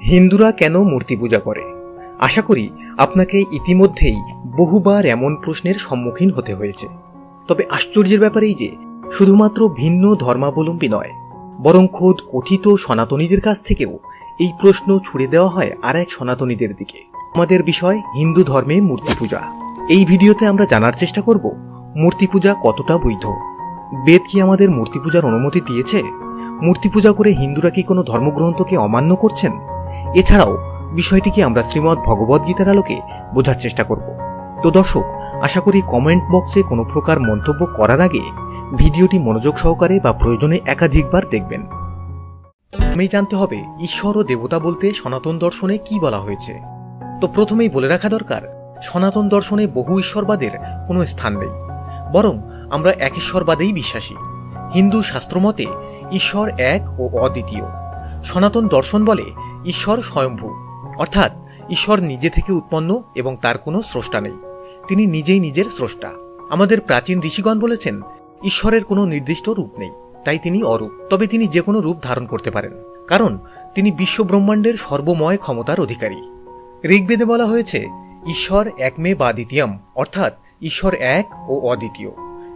হিন্দুরা কেন মূর্তি পূজা করে? আশা করি আপনাকে ইতিমধ্যেই বহুবার এমন প্রশ্নের সম্মুখীন হতে হয়েছে। তবে আশ্চর্যের ব্যাপার এই যে শুধুমাত্র ভিন্ন ধর্মাবলম্বী নয়, বরং খোদ কথিত সনাতনীদের কাছ থেকেও এই প্রশ্ন ছুড়ে দেওয়া হয় আর এক সনাতনীদের দিকে। আমাদের বিষয় হিন্দু ধর্মে মূর্তি পূজা। এই ভিডিওতে আমরা জানার চেষ্টা করব মূর্তি পূজা কতটা বৈধ। বেদ কি আমাদের মূর্তি পূজার অনুমতি দিয়েছে? মূর্তি পূজা করে হিন্দুরা কি কোনো ধর্মগ্রন্থকে অমান্য করছেন? এছাড়াও বিষয়টিকে আমরা শ্রীমদ্ ভগবদ গীতার আলোকে বোঝার চেষ্টা করব। তো দর্শক, আশা করি কমেন্ট বক্সে কোনো প্রকার মন্তব্য করার আগে ভিডিওটি মনোযোগ সহকারে বা প্রয়োজনে একাধিকবার দেখবেন। প্রথমেই জানতে হবে ঈশ্বর ও দেবতা বলতে সনাতন দর্শনে কি বলা হয়েছে। তো প্রথমেই বলে রাখা দরকার, সনাতন দর্শনে বহু ঈশ্বরবাদের কোনো স্থান নেই, বরং আমরা এক ঈশ্বরবাদেই বিশ্বাসী। হিন্দু শাস্ত্রমতে ঈশ্বর এক ও অদ্বিতীয়। সনাতন দর্শন বলে ঈশ্বর স্বয়ম্ভূ, অর্থাৎ ঈশ্বর নিজে থেকে উৎপন্ন এবং তার কোনো স্রষ্টা নেই, তিনি নিজেই নিজের স্রষ্টা। আমাদের প্রাচীন ঋষিগণ বলেছেন ঈশ্বরের কোনো নির্দিষ্ট রূপ নেই, তাই তিনি অরূপ। তবে তিনি যে কোনো রূপ ধারণ করতে পারেন, কারণ তিনি বিশ্বব্রহ্মাণ্ডের সর্বময় ক্ষমতার অধিকারী। ঋগ্বেদে বলা হয়েছে ঈশ্বর একমে বা দ্বিতীয়ম, অর্থাৎ ঈশ্বর এক ও অদ্বিতীয়।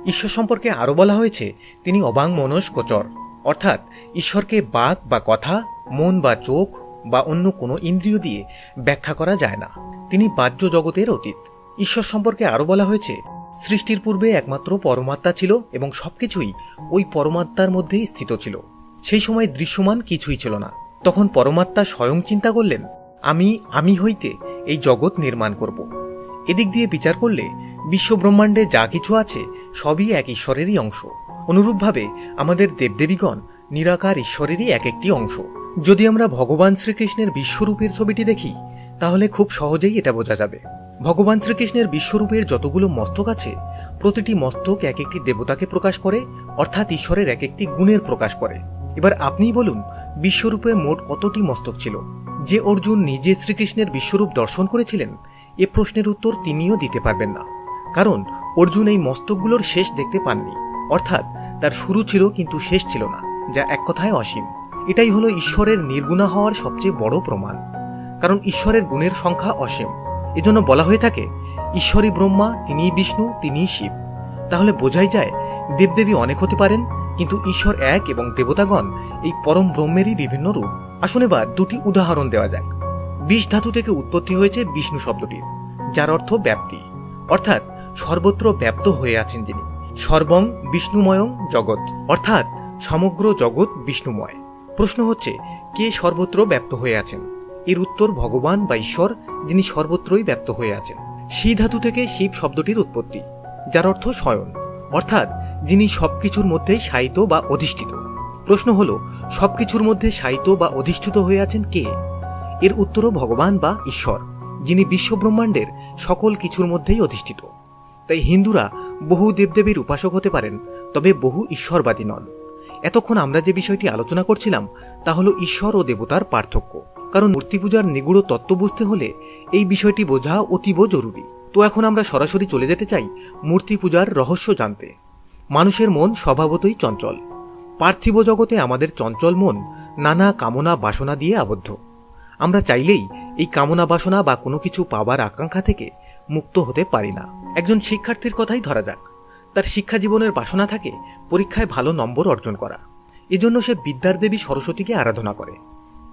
ঈশ্বর সম্পর্কে আরও বলা হয়েছে তিনি অবাং মনস গোচর, অর্থাৎ ঈশ্বরকে বাক বা কথা, মন বা চোখ বা অন্য কোনো ইন্দ্রিয় দিয়ে ব্যাখ্যা করা যায় না, তিনি বাহ্য জগতের অতীত। ঈশ্বর সম্পর্কে আরও বলা হয়েছে সৃষ্টির পূর্বে একমাত্র পরমাত্মা ছিল এবং সবকিছুই ওই পরমাত্মার মধ্যেই স্থিত ছিল। সেই সময় দৃশ্যমান কিছুই ছিল না। তখন পরমাত্মা স্বয়ং চিন্তা করলেন আমি হইতে এই জগৎ নির্মাণ করব। এদিক দিয়ে বিচার করলে বিশ্বব্রহ্মাণ্ডে যা কিছু আছে সবই এক ঈশ্বরেরই অংশ। অনুরূপভাবে আমাদের দেবদেবীগণ নিরাকার ঈশ্বরেরই এক একটি অংশ। যদি আমরা ভগবান শ্রীকৃষ্ণের বিশ্বরূপের ছবিটি দেখি, তাহলে খুব সহজেই এটা বোঝা যাবে। ভগবান শ্রীকৃষ্ণের বিশ্বরূপের যতগুলো মস্তক আছে, প্রতিটি মস্তক এক একটি দেবতাকে প্রকাশ করে, অর্থাৎ ঈশ্বরের এক একটি গুণের প্রকাশ করে। এবার আপনিই বলুন, বিশ্বরূপে মোট কতটি মস্তক ছিল? যে অর্জুন নিজে শ্রীকৃষ্ণের বিশ্বরূপ দর্শন করেছিলেন, এ প্রশ্নের উত্তর তিনিও দিতে পারবেন না, কারণ অর্জুন এই মস্তকগুলোর শেষ দেখতে পাননি, অর্থাৎ তার শুরু ছিল কিন্তু শেষ ছিল না, যা এক কথায় অসীম। এটাই হলো ঈশ্বরের নির্গুণা হওয়ার সবচেয়ে বড় প্রমাণ, কারণ ঈশ্বরের গুণের সংখ্যা অসীম। এজন্য বলা হয়ে থাকে ঈশ্বরই ব্রহ্মা, তিনিই বিষ্ণু, তিনিই শিব। তাহলে বোঝাই যায় দেবদেবী অনেক হতে পারেন, কিন্তু ঈশ্বর এক এবং দেবতাগণ এই পরম ব্রহ্মেরই বিভিন্ন রূপ। আসুন এবার দুটি উদাহরণ দেওয়া যাক। বিষ ধাতু থেকে উৎপত্তি হয়েছে বিষ্ণু শব্দটির, যার অর্থ ব্যাপ্তি, অর্থাৎ সর্বত্র ব্যাপ্ত হয়ে আছেন যিনি। সর্বং বিষ্ণুময়ং জগৎ, অর্থাৎ সমগ্র জগৎ বিষ্ণুময়। প্রশ্ন হচ্ছে, কে সর্বত্র ব্যাপ্ত হয়ে আছেন? এর উত্তর ভগবান বা ঈশ্বর, যিনি সর্বত্রই ব্যাপ্ত হয়ে আছেন। শি ধাতু থেকে শিব শব্দটির উৎপত্তি, যার অর্থ শয়ন, অর্থাৎ যিনি সবকিছুর মধ্যেই শায়িত বা অধিষ্ঠিত। প্রশ্ন হলো, সবকিছুর মধ্যে শায়িত বা অধিষ্ঠিত হয়ে আছেন কে? এর উত্তরও ভগবান বা ঈশ্বর, যিনি বিশ্বব্রহ্মাণ্ডের সকল কিছুর মধ্যেই অধিষ্ঠিত। তাই হিন্দুরা বহু দেবদেবীর উপাসক হতে পারেন, তবে বহু ঈশ্বরবাদী নন। এতক্ষণ আমরা যে বিষয়টি আলোচনা করছিলাম তা হলো ঈশ্বর ও দেবতার পার্থক্য, কারণ মূর্তি পূজার নিগূঢ় তত্ত্ব বুঝতে হলে এই বিষয়টি বোঝা অতীব জরুরি। তো এখন আমরা সরাসরি চলে যেতে চাই মূর্তি পূজার রহস্য জানতে। মানুষের মন স্বভাবতই চঞ্চল। পার্থিব জগতে আমাদের চঞ্চল মন নানা কামনা বাসনা দিয়ে আবদ্ধ। আমরা চাইলেই এই কামনা বাসনা বা কোনো কিছু পাবার আকাঙ্ক্ষা থেকে মুক্ত হতে পারি না। একজন শিক্ষার্থীর কথাই ধরা যাক, তার শিক্ষা জীবনের বাসনা থাকে পরীক্ষায় ভালো নম্বর অর্জন করা। এজন্য সে বিদ্যার দেবী সরস্বতীকে আরাধনা করে।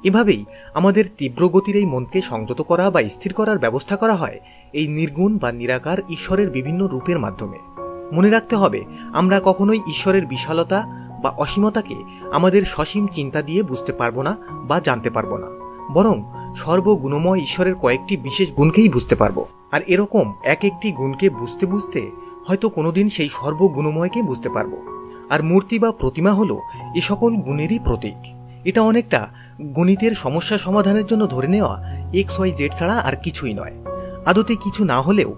এভাবেই আমাদের তীব্র গতির এই মনকে সংযত করা বা স্থির করার ব্যবস্থা করা হয় এই নির্গুণ বা নিরাকার ঈশ্বরের বিভিন্ন রূপের মাধ্যমে। মনে রাখতে হবে, আমরা কখনোই ঈশ্বরের বিশালতা বা অসীমতাকে আমাদের সসীম চিন্তা দিয়ে বুঝতে পারবো না বা জানতে পারবো না, বরং সর্বগুণময় ঈশ্বরের কয়েকটি বিশেষ গুণকেই বুঝতে পারবো। আর এরকম এক একটি গুণকে বুঝতে বুঝতে হয়তো কোনোদিন সেই সর্বগুণময়কে বুঝতে পারবো। আর মূর্তি বা প্রতিমা হলো এ সকল গুণেরই প্রতীক। এটা অনেকটা গণিতের সমস্যা সমাধানের জন্য ধরে নেওয়া XYZ ছাড়া আর কিছুই নয়। আদতে কিছু না হলেও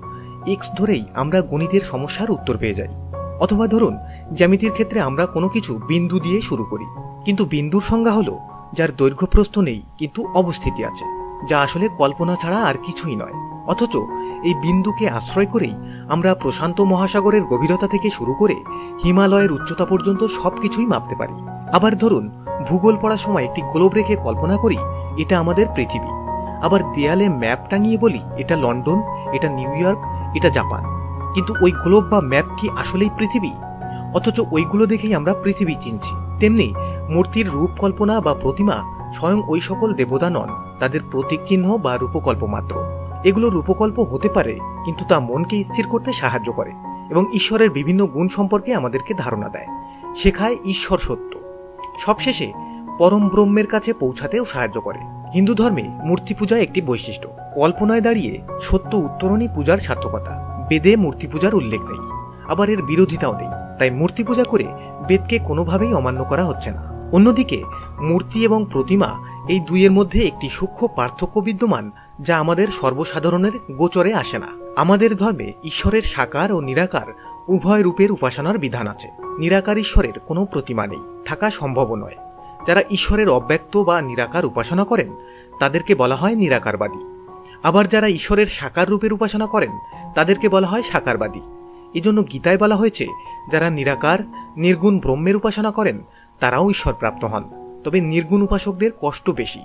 X ধরেই আমরা গণিতের সমস্যার উত্তর পেয়ে যাই। অথবা ধরুন, জ্যামিতির ক্ষেত্রে আমরা কোনো কিছু বিন্দু দিয়ে শুরু করি, কিন্তু বিন্দুর সংজ্ঞা হলো যার দৈর্ঘ্য প্রস্থ নেই কিন্তু অবস্থিতি আছে, যা আসলে কল্পনা ছাড়া আর কিছুই নয়। অথচ এই বিন্দুকে আশ্রয় করেই আমরা প্রশান্ত মহাসাগরের গভীরতা থেকে শুরু করে হিমালয়ের উচ্চতা পর্যন্ত সবকিছুই মাপতে পারি। আবার ধরুন, ভূগোল পড়ার সময় একটি গোলক রেখে কল্পনা করি এটা আমাদের পৃথিবী। আবার দেয়ালে ম্যাপ টাঙিয়ে বলি এটা লন্ডন, এটা নিউ ইয়র্ক, এটা জাপান। কিন্তু ওই গোলক বা ম্যাপ কি আসলেই পৃথিবী? অথচ ওইগুলো দেখেই আমরা পৃথিবী চিনছি। তেমনি মূর্তির রূপকল্পনা বা প্রতিমা স্বয়ং ওই সকল দেবতা নন, তাদের প্রতীক চিহ্ন বা রূপকল্প মাত্র। এগুলো রূপকল্প হতে পারে, কিন্তু তা মনকে স্থির করতে সাহায্য করে এবং ঈশ্বরের বিভিন্ন গুণ সম্পর্কে আমাদেরকে ধারণা দেয়, শেখায় ঈশ্বর সত্য। সবশেষে পরম ব্রহ্মের কাছে পৌঁছাতেও সাহায্য করে। হিন্দু ধর্মে মূর্তি পূজা একটি বৈশিষ্ট্য। কল্পনায় দাঁড়িয়ে সত্য উত্তরণই পূজার সার্থকতা। বেদে মূর্তি পূজার উল্লেখ নেই, আবার এর বিরোধিতাও নেই। তাই মূর্তি পূজা করে বেদকে কোনোভাবেই অমান্য করা হচ্ছে না। অন্যদিকে মূর্তি এবং প্রতিমা এই দুইয়ের মধ্যে একটি সূক্ষ্ম পার্থক্য বিদ্যমান, যা আমাদের সর্বসাধারণের গোচরে আসে না। আমাদের ধর্মে ঈশ্বরের সাকার ও নিরাকার উভয় রূপের উপাসনার বিধান আছে। নিরাকার ঈশ্বরের কোনো প্রতিমা নেই, থাকা সম্ভব নয়। যারা ঈশ্বরের অব্যক্ত বা নিরাকার উপাসনা করেন তাদেরকে বলা হয় নিরাকারবাদী। আবার যারা ঈশ্বরের সাকার রূপের উপাসনা করেন তাদেরকে বলা হয় সাকারবাদী। এজন্য গীতায় বলা হয়েছে, যারা নিরাকার নির্গুণ ব্রহ্মের উপাসনা করেন তারাও ঈশ্বর প্রাপ্ত হন। তবে নির্গুণ উপাসকদের কষ্ট বেশি,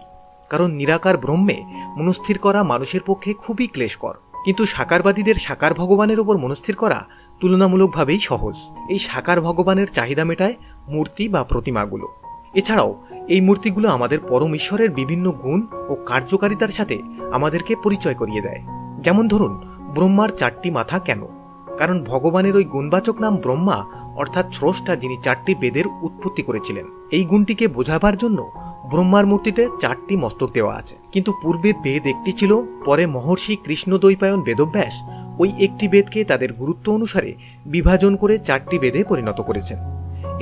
কারণ নিরাকার ব্রহ্মে মনস্থির করা মানুষের পক্ষে খুবই ক্লেশকর। কিন্তু সাকারবাদীদের সাকার ভগবানের উপর মনস্থির করা তুলনামূলকভাবেই সহজ। এই সাকার ভগবানের চাহিদা মেটায় মূর্তি বা প্রতিমাগুলো। এছাড়াও এই মূর্তিগুলো আমাদের পরম ঈশ্বরের বিভিন্ন গুণ ও কার্যকারিতার সাথে আমাদেরকে পরিচয় করিয়ে দেয়। যেমন ধরুন, ব্রহ্মার 4টি মাথা কেন? কারণ ভগবানের ওই গুণবাচক নাম ব্রহ্মা, অর্থাৎ স্রষ্টা, যিনি 4টি বেদের উৎপত্তি করেছিলেন। এই গুণটিকে বোঝাবার জন্য ব্রহ্মার মূর্তিতে 4টি মস্তক দেওয়া আছে। কিন্তু পূর্বে বেদ একটি ছিল, পরে মহর্ষি কৃষ্ণদ্বৈপায়ন বেদব্যাস ওই একটি বেদকে তাদের গুরুত্ব অনুসারে বিভাজন করে 4টি বেদে পরিণত করেছেন।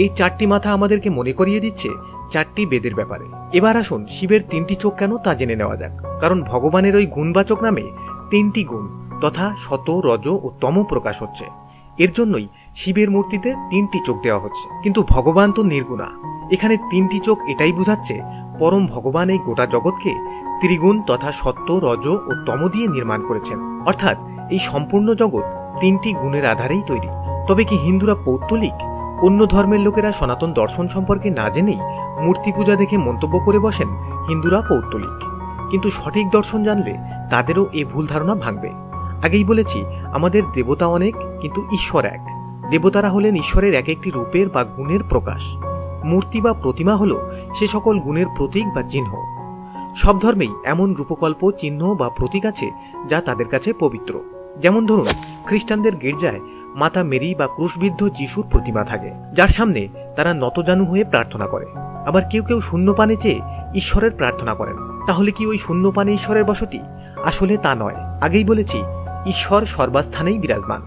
এই 4টি মাথা আমাদেরকে মনে করিয়ে দিচ্ছে 4টি বেদের ব্যাপারে। এবার আসুন শিবের 3টি চোখ কেন তা জেনে নেওয়া যাক। কারণ ভগবানের ওই গুণবাচক নামে 3টি গুণ তথা সত, রজ ও তম প্রকাশ হচ্ছে। এর জন্যই শিবের মূর্তিতে 3টি চোখ দেওয়া হচ্ছে। কিন্তু ভগবান তো নির্গুণা। এখানে 3টি চোখ এটাই বোঝাচ্ছে পরম ভগবান এই গোটা জগৎকে ত্রিগুণ তথা সত্য, রজ ও তম দিয়ে নির্মাণ করেছেন। অর্থাৎ এই সম্পূর্ণ জগৎ 3টি গুণের আধারেই তৈরি। তবে কি হিন্দুরা পৌত্তলিক? অন্য ধর্মের লোকেরা সনাতন দর্শন সম্পর্কে না জেনেই মূর্তি পূজা দেখে মন্তব্য করে বসেন হিন্দুরা পৌত্তলিক। কিন্তু সঠিক দর্শন জানলে তাদেরও এ ভুল ধারণা ভাঙবে। আগেই বলেছি, আমাদের দেবতা অনেক, কিন্তু ঈশ্বর এক। দেবতারা হলেন ঈশ্বরের এক একটি রূপের বা গুণের প্রকাশ। মূর্তি বা প্রতিমা হল সে সকল গুণের প্রতীক বা চিহ্ন। সব ধর্মেই এমন রূপকল্প, চিহ্ন বা প্রতীক আছে যা তাদের কাছে পবিত্র। যেমন ধরুন, খ্রিস্টানদের গির্জায় মাতা মেরি বা ক্রুশবিদ্ধ যিশুর প্রতিমা থাকে, যার সামনে তারা নতজানু হয়ে প্রার্থনা করে। আবার কেউ কেউ শূন্য পানে চেয়ে ঈশ্বরের প্রার্থনা করেন। তাহলে কি ওই শূন্য পানে ঈশ্বরের বসতি? আসলে তা নয়। আগেই বলেছি, ঈশ্বর সর্বাস্থানেই বিরাজমান।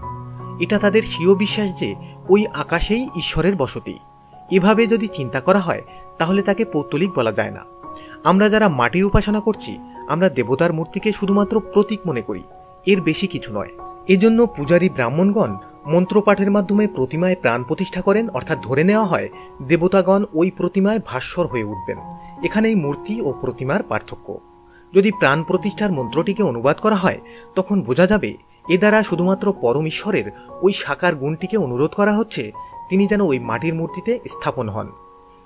এটা তাদের স্বীয় বিশ্বাস যে ওই আকাশেই ঈশ্বরের বসতি। এভাবে যদি চিন্তা করা হয় তাহলে তাকে পৌত্তলিক বলা যায় না। আমরা যারা মাটির উপাসনা করছি, আমরা দেবতার মূর্তিকে শুধুমাত্র প্রতীক মনে করি, এর বেশি কিছু নয়। এজন্য পূজারী ব্রাহ্মণগণ মন্ত্রপাঠের মাধ্যমে প্রতিমায় প্রাণ প্রতিষ্ঠা করেন, অর্থাৎ ধরে নেওয়া হয় দেবতাগণ ওই প্রতিমায় ভাস্বর হয়ে উঠবেন। এখানেই মূর্তি ও প্রতিমার পার্থক্য। যদি প্রাণ প্রতিষ্ঠার মন্ত্রটিকে অনুবাদ করা হয়, তখন বোঝা যাবে এ দ্বারা শুধুমাত্র পরম ঈশ্বরের ওই সাকার গুণটিকে অনুরোধ করা হচ্ছে, তিনি যেন ওই মাটির মূর্তিতে স্থাপন হন।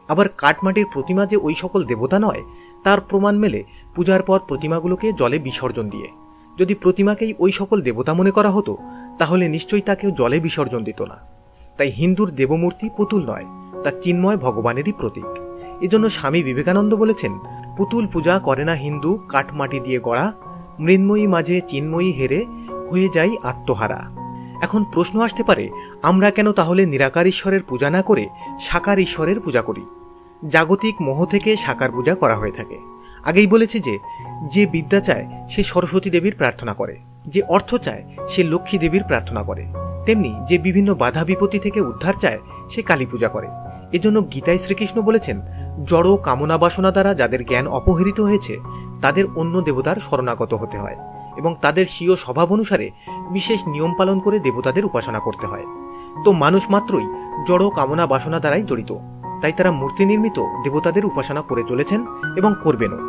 আবার কাঠমাটির প্রতিমা যে ওই সকল দেবতা নয়, তার প্রমাণ মেলে পূজার পর প্রতিমাগুলোকে জলে বিসর্জন দিয়ে। যদি প্রতিমাকেই ওই সকল দেবতা মনে করা হতো, তাহলে নিশ্চয়ই তাকেও জলে বিসর্জন দিত না। তাই হিন্দুর দেবমূর্তি পুতুল নয়, তা চিন্ময় ভগবানেরই প্রতীক। এজন্য স্বামী বিবেকানন্দ বলেছেন, পুতুল পূজা করে না হিন্দু, কাঠমাটি দিয়ে গড়া, মৃন্ময়ী মাঝে চিন্ময়ী হেরে হয়ে যাই আত্মহারা। এখন প্রশ্ন আসতে পারে, আমরা কেন তাহলে নিরাকার ঈশ্বরের পূজা না করে সাকার ঈশ্বরের পূজা করি? জাগতিক মোহ থেকে সাকার পূজা করা হয়ে থাকে। আগেই বলেছি যে বিদ্যা চায় সে সরস্বতী দেবীর প্রার্থনা করে, যে অর্থ চায় সে লক্ষ্মী দেবীর প্রার্থনা করে, তেমনি যে বিভিন্ন বাধা বিপত্তি থেকে উদ্ধার চায় সে কালী পূজা করে। এজন্য গীতায় শ্রীকৃষ্ণ বলেছেন, জড় কামনা বাসনা দ্বারা যাদের জ্ঞান অপহৃত হয়েছে তাদের অন্য দেবতার শরণাগত হতে হয় এবং তাদের স্বীয় স্বভাব অনুসারে বিশেষ নিয়ম পালন করে দেবতাদের উপাসনা করতে হয়। তো মানুষ মাত্রই জড় কামনা বাসনা দ্বারাই জড়িত, তাই তারা মূর্তি নির্মিত দেবতাদের উপাসনা করে চলেছেন এবং করবেনও।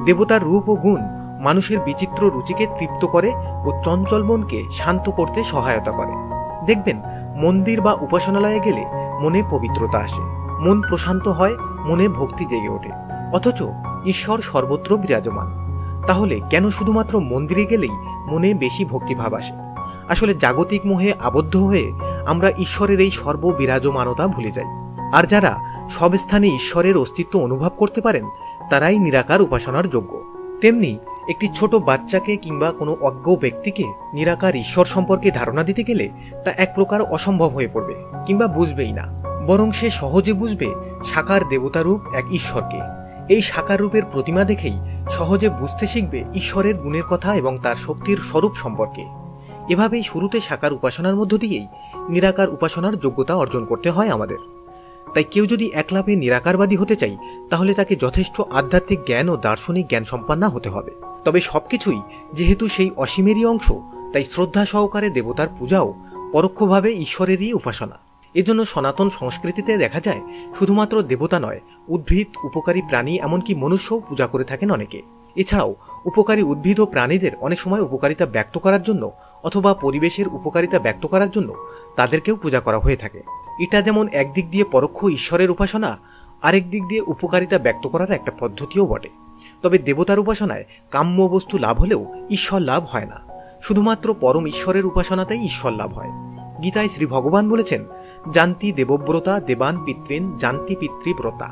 দেবতার রূপ ও গুণ মানুষের বিচিত্র রুচিকে তৃপ্ত করে ও চঞ্চল মনকে শান্ত করতে সহায়তা করে। দেখবেন, মন্দির বা উপাসনালয়ে গেলে মনে পবিত্রতা আসে, মন প্রশান্ত হয়, মনে ভক্তি জেগে ওঠে। অথচ ঈশ্বর সর্বত্র বিরাজমান। তাহলে কেন শুধুমাত্র মন্দিরে গেলেই মনে বেশি ভক্তিভাব আসে? আসলে জাগতিক মোহে আবদ্ধ হয়ে আমরা ঈশ্বরের এই সর্ববিরাজমানতা ভুলে যাই। আর যারা সব স্থানে ঈশ্বরের অস্তিত্ব অনুভব করতে পারেন তারাই নিরাকার উপাসনার যোগ্য। তেমনি একটি ছোট বাচ্চাকে কিংবা কোনো অজ্ঞ ব্যক্তিকে নিরাকার ঈশ্বর সম্পর্কে ধারণা দিতে গেলে তা এক প্রকার অসম্ভব হয়ে পড়বে, কিংবা বুঝবেই না। বরং সে সহজে বুঝবে সাকার দেবতারূপ এক ঈশ্বরকে। এই সাকার রূপের প্রতিমা দেখেই সহজে বুঝতে শিখবে ঈশ্বরের গুণের কথা এবং তার শক্তির স্বরূপ সম্পর্কে। এভাবেই শুরুতে সাকার উপাসনার মধ্য দিয়েই নিরাকার উপাসনার যোগ্যতা অর্জন করতে হয় আমাদের। তাই কেউ যদি একলাপে নিরাকারবাদী হতে চাই তাহলে তাকে যথেষ্ট আধ্যাত্মিক জ্ঞান ও দার্শনিক জ্ঞান সম্পন্না হতে হবে। তবে সবকিছুই যেহেতু সেই অসীমেরই অংশ, তাই শ্রদ্ধা সহকারে দেবতার পূজাও পরোক্ষভাবে ঈশ্বরেরই উপাসনা। এজন্য সনাতন সংস্কৃতিতে দেখা যায় শুধুমাত্র দেবতা নয়, উদ্ভিদ, উপকারী প্রাণী, এমনকি মনুষ্যও পূজা করে থাকেন অনেকে। এছাড়াও উপকারী উদ্ভিদ ও প্রাণীদের অনেক সময় উপকারিতা ব্যক্ত করার জন্য অথবা পরিবেশের উপকারিতা ব্যক্ত করার জন্য তাদেরকেও পূজা করা হয়ে থাকে। এটা যেমন একদিক দিয়ে পরোক্ষ ঈশ্বরের উপাসনা, আরেক দিক দিয়ে উপকারিতা ব্যক্ত করার একটা পদ্ধতিও বটে। তবে দেবতার উপাসনায় কাম্য বস্তু লাভ হলেও ঈশ্বর লাভ হয় না। শুধুমাত্র পরম ঈশ্বরের উপাসনাতেই ঈশ্বর লাভ হয়। গীতায় শ্রী ভগবান বলেছেন, জান্তি দেবব্রতা দেবান পিতৃন জান্তি পিতৃব্রতা।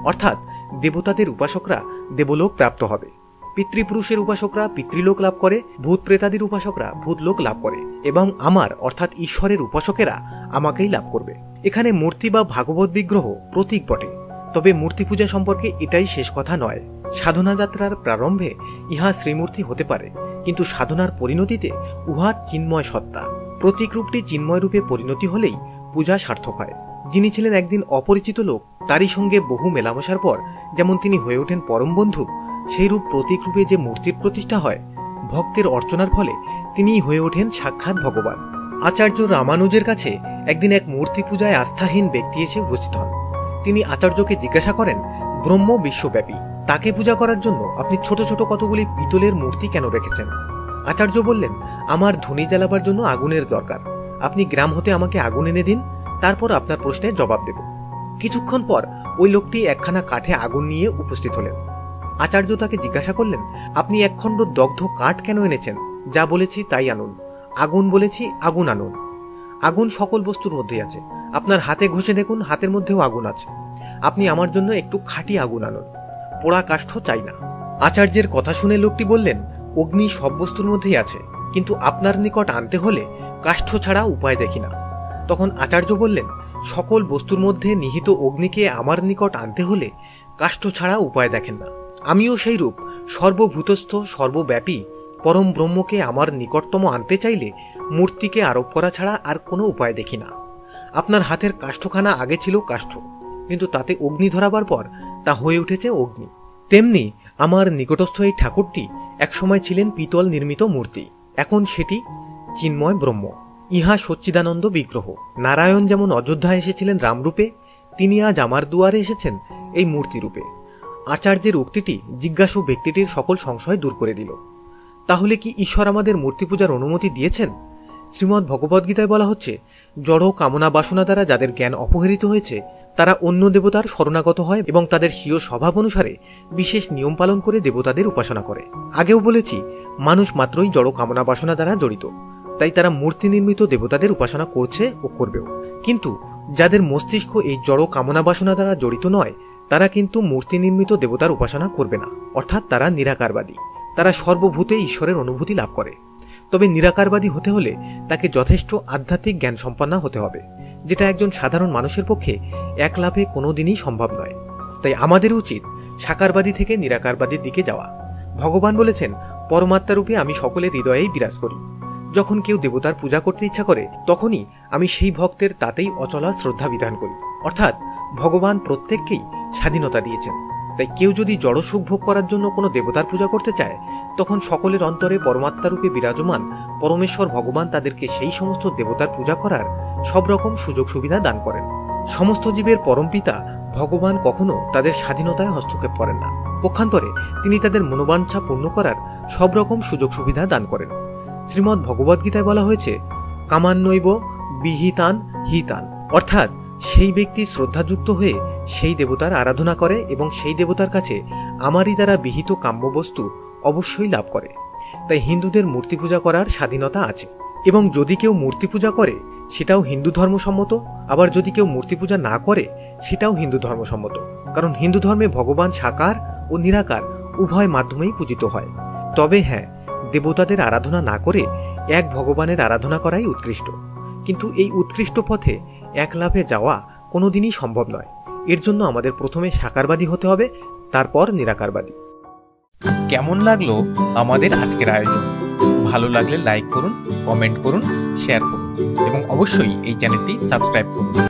অর্থাৎ দেবতাদের উপাসকরা দেবলোক প্রাপ্ত হবে, পিতৃপুরুষের উপাসকরা পিতৃলোক লাভ করে, ভূত প্রেতাদির উপাসকরা ভূতলোক লাভ করে, এবং আমার অর্থাৎ ঈশ্বরের উপাসকেরা আমাকেই লাভ করবে। এখানে মূর্তি বা ভাগবত বিগ্রহ প্রতীক বটে। তবে মূর্তি পূজা সম্পর্কে এটাই শেষ কথা নয়। সাধনা যাত্রার প্রারম্ভে ইহা শ্রীমূর্তি হতে পারে, কিন্তু সাধনার পরিণতিতে উহা চিন্ময় সত্তা। প্রতীক রূপটি চিন্ময় রূপে পরিণতি হলেই পূজা সার্থক হয়। যিনি ছিলেন একদিন অপরিচিত লোক, তারই সঙ্গে বহু মেলামেশার পর যেমন তিনি হয়ে ওঠেন পরম বন্ধু, সেই রূপ প্রতীক রূপে যে মূর্তির প্রতিষ্ঠা হয় ভক্তের অর্চনার ফলে তিনিই হয়ে ওঠেন সাক্ষাৎ ভগবান। আচার্য রামানুজের কাছে একদিন এক মূর্তি পূজায় আস্থাহীন ব্যক্তি এসে উপস্থিত হন। তিনি আচার্যকে জিজ্ঞাসা করেন, ব্রহ্ম বিশ্বব্যাপী, তাকে পূজা করার জন্য আপনি ছোট ছোট কতগুলি পিতলের মূর্তি কেন রেখেছেন? আচার্য বললেন, আমার ধনী জ্বালাবার জন্য আগুনের দরকার। আপনি গ্রাম হতে আমাকে আগুন এনে দিন, তারপর আপনার প্রশ্নের জবাব দেব। কিছুক্ষণ পর ওই লোকটি একখানা কাঠে আগুন নিয়ে উপস্থিত হলেন। আচার্য তাকে জিজ্ঞাসা করলেন, আপনি একখণ্ড দগ্ধ কাঠ কেন এনেছেন? যা বলেছি তাই আনুন। আগুন বলেছি, আগুন আনুন। আগুন সকল বস্তুর মধ্যেই আছে, আপনার হাতে ঘষে দেখুন, হাতের মধ্যেও আগুন আছে। আপনি আমার জন্য একটু খাঁটি আগুন আনুন, পোড়া কাষ্ঠ চাই না। আচার্যের কথা শুনে লোকটি বললেন, অগ্নি সব বস্তুর মধ্যেই আছে, কিন্তু আপনার নিকট আনতে হলে কাষ্ঠ ছাড়া উপায় দেখি না। তখন আচার্য বললেন, সকল বস্তুর মধ্যে নিহিত অগ্নিকে আমার নিকট আনতে হলে কাষ্ঠ ছাড়া উপায় দেখেন না। আমিও সেই রূপ সর্বভূতস্থ সর্বব্যাপী পরম ব্রহ্মকে আমার নিকটতম আনতে চাইলে মূর্তিকে আরোপ করা ছাড়া আর কোনো উপায় দেখি না। আপনার হাতের কাষ্ঠখানা আগে ছিল কাষ্ঠ, কিন্তু তাতে অগ্নি ধরাবার পর তা হয়ে উঠেছে অগ্নি। তেমনি আমার নিকটস্থ এই ঠাকুরটি একসময় ছিলেন পিতল নির্মিত মূর্তি, এখন সেটি চিন্ময় ব্রহ্ম। ইহা সচ্চিদানন্দ বিগ্রহ। নারায়ণ যেমন অযোধ্যায় এসেছিলেন রামরূপে, তিনি আজ আমার দুয়ারে এসেছেন এই মূর্তি রূপে। আচার্যের উক্তিটি জিজ্ঞাসু ব্যক্তিটির সকল সংশয় দূর করে দিল। তাহলে কি ঈশ্বর আমাদের মূর্তি পূজার অনুমতি দিয়েছেন? শ্রীমদ্ ভগবদ্গীতায় বলা হচ্ছে, জড় কামনা বাসনা দ্বারা যাদের জ্ঞান অপহৃত হয়েছে তারা অন্য দেবতার শরণাগত হয় এবং তাদের স্বীয় স্বভাব অনুসারে বিশেষ নিয়ম পালন করে দেবতাদের উপাসনা করে। আগেও বলেছি, মানুষ মাত্রই জড় কামনা বাসনা দ্বারা জড়িত, তাই তারা মূর্তি নির্মিত দেবতাদের উপাসনা করছে ও করবেও। কিন্তু যাদের মস্তিষ্ক এই জড় কামনা বাসনা দ্বারা জড়িত নয়, তারা কিন্তু মূর্তি নির্মিত দেবতার উপাসনা করবে না, অর্থাৎ তারা নিরাকারবাদী। তারা সর্বভূতে ঈশ্বরের অনুভূতি লাভ করে। তবে নিরাকারবাদী হতে হলে তাকে যথেষ্ট আধ্যাত্মিক জ্ঞান সম্পন্ন হতে হবে, যেটা একজন সাধারণ মানুষের পক্ষে এক লাভে কোনোদিনই সম্ভব নয়। তাই আমাদের উচিত সাকারবাদী থেকে নিরাকারবাদীর দিকে যাওয়া। ভগবান বলেছেন, পরমাত্মারূপে আমি সকলের হৃদয়েই বিরাজ করি। যখন কেউ দেবতার পূজা করতে ইচ্ছা করে তখনই আমি সেই ভক্তের তাতেই অচলা শ্রদ্ধা বিধান করি। অর্থাৎ ভগবান প্রত্যেককেই স্বাধীনতা দিয়েছেন। তাই কেউ যদি জড় সুখ ভোগ করার জন্য কোনো দেবতার পূজা করতে চায়, তখন সকলের অন্তরে পরমাত্মারূপে বিরাজমান পরমেশ্বর ভগবান তাদেরকে সেই সমস্ত দেবতার পূজা করার সব রকম সুযোগ সুবিধা দান করেন। সমস্ত জীবের পরমপিতা ভগবান কখনো তাদের স্বাধীনতায় হস্তক্ষেপ করেন না। পক্ষান্তরে তিনি তাদের মনোবাঞ্ছা পূর্ণ করার সব রকম সুযোগ সুবিধা দান করেন। শ্রীমদ্ ভগবদ্গীতায় বলা হয়েছে, কামান্নৈব বিহিতান হিতান, অর্থাৎ সেই ব্যক্তি শ্রদ্ধাযুক্ত হয়ে সেই দেবতার আরাধনা করে এবং সেই দেবতার কাছে আমারই দ্বারা বিহিত কাম্যবস্তু অবশ্যই লাভ করে। তাই হিন্দুদের মূর্তি পূজা করার স্বাধীনতা আছে, এবং যদি কেউ মূর্তি পূজা করে সেটাও হিন্দু ধর্মসম্মত, আবার যদি কেউ মূর্তি পূজা না করে সেটাও হিন্দু ধর্মসম্মত। কারণ হিন্দু ধর্মে ভগবান সাকার ও নিরাকার উভয় মাধ্যমেই পূজিত হয়। তবে হ্যাঁ, দেবতাদের আরাধনা না করে এক ভগবানের আরাধনা করাই উৎকৃষ্ট। কিন্তু এই উৎকৃষ্ট পথে এক লাভে যাওয়া কোনোদিনই সম্ভব নয়। এর জন্য আমাদের প্রথমে সাকারবাদী হতে হবে, তারপর নিরাকারবাদী। কেমন লাগলো আমাদের আজকের আয়োজন? ভালো লাগলে লাইক করুন, কমেন্ট করুন, শেয়ার করুন এবং অবশ্যই এই চ্যানেলটি সাবস্ক্রাইব করুন।